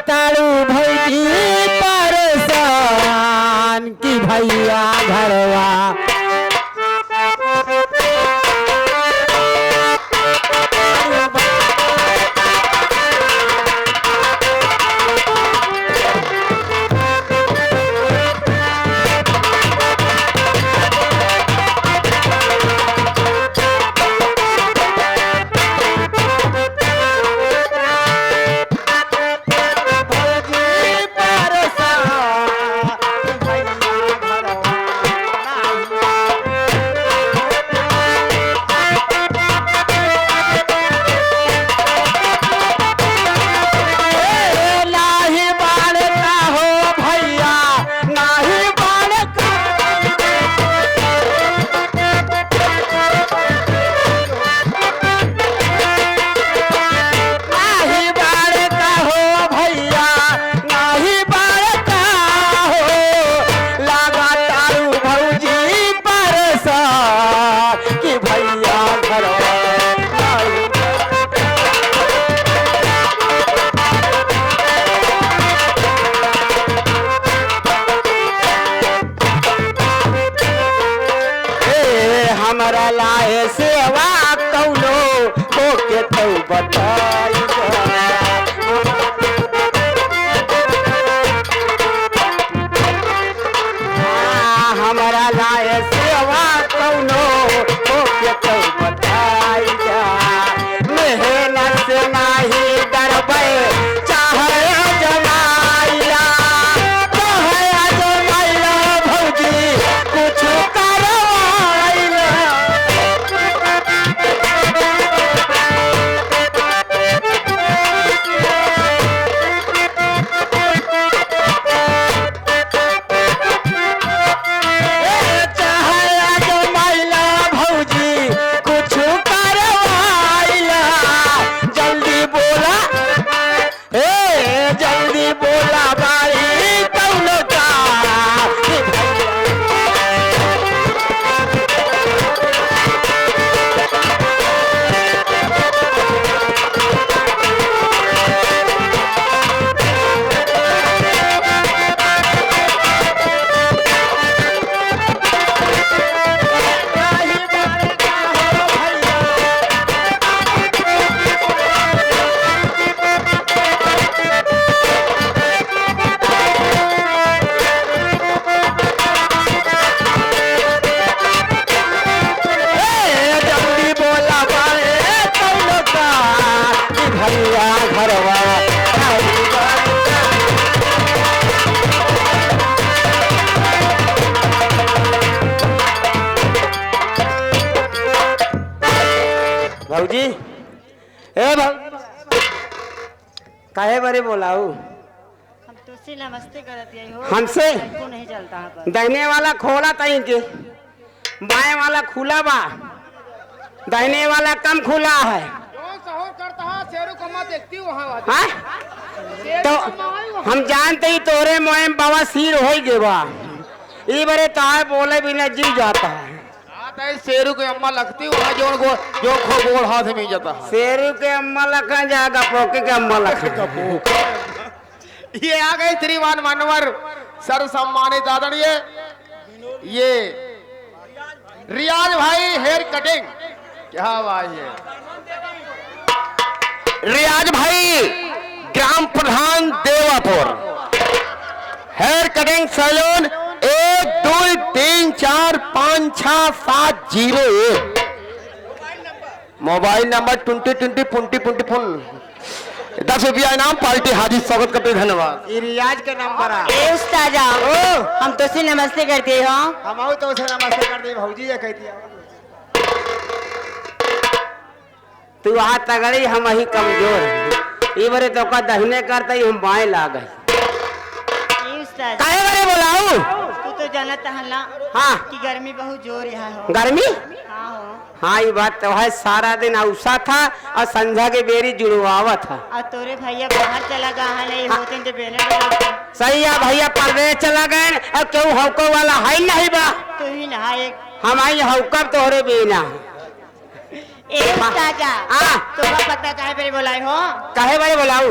तारू भौजी परेशान की भैया घरवा हमरा लाए सेवा कौनो होके तो बताई हमरा लाए सेवा कौनो होके तो बताई मेहनत से नाही डरबै चाहे जमाइला भौजी कुछ भौजी ए काहे बरे बोलाऊ हम तुझसे नमस्ते करत यही हो हमसे को नहीं चलता है पर दाहिने वाला खोला तई के बाएं वाला खुला बा दाहिने वाला कम खुला है करता है शेरू कमा देखती वहां हाँ? तो हम जानते ही तोरे मोहम बाबा सिर हो गए बा ई बरे ताए बोले बिना जीव जाता है शेरू के अम्मा लगती वहां जो खो गोड़ हाथ में जाता है शेरू के अम्मा लखा जाएगा पोके के अम्मा लखा ये आ गए श्रीमान मानवर सर्व सम्मानित आदरणीय ये रियाज भाई हेयर कटिंग क्या भाई है रियाज भाई ग्राम प्रधान Devapur hair cutting saloon 1 2 3 4 5 6 7 0 mobile number 10 रुपया इनाम पार्टी हाजिर स्वागत करते धन्यवाद ये रियाज के नंबर आ ए उस्ताजा हम तुझसे नमस्ते करते हो हम तो उसे नमस्ते कर दी भौजी ये कह दिया तू आ तगड़ी हम ही कमजोर ये बरे तो का दहिने करता ही हम बाएं ला गए ए उस्ताजा काहे बरे बोलाऊ तू तो जानत है ना हाँ कि गर्मी बहुत जोर यहाँ हो गर्मी हाँ हो हाँ ये बात तो है सारा दिन औसा था और संध्या के बेरी जुड़वावा था और तोरे भैया बाहर चला गया नहीं होते तो बेने सही है भैया परदेश चला गए और क्यों हौको वाला है नहीं बा तू ही नहा एक हमारी हौकब तोहरे बिना ए उस्ताजा हाँ तोरा पता काहे पे बोलाई हो काहे बरे बोलाऊ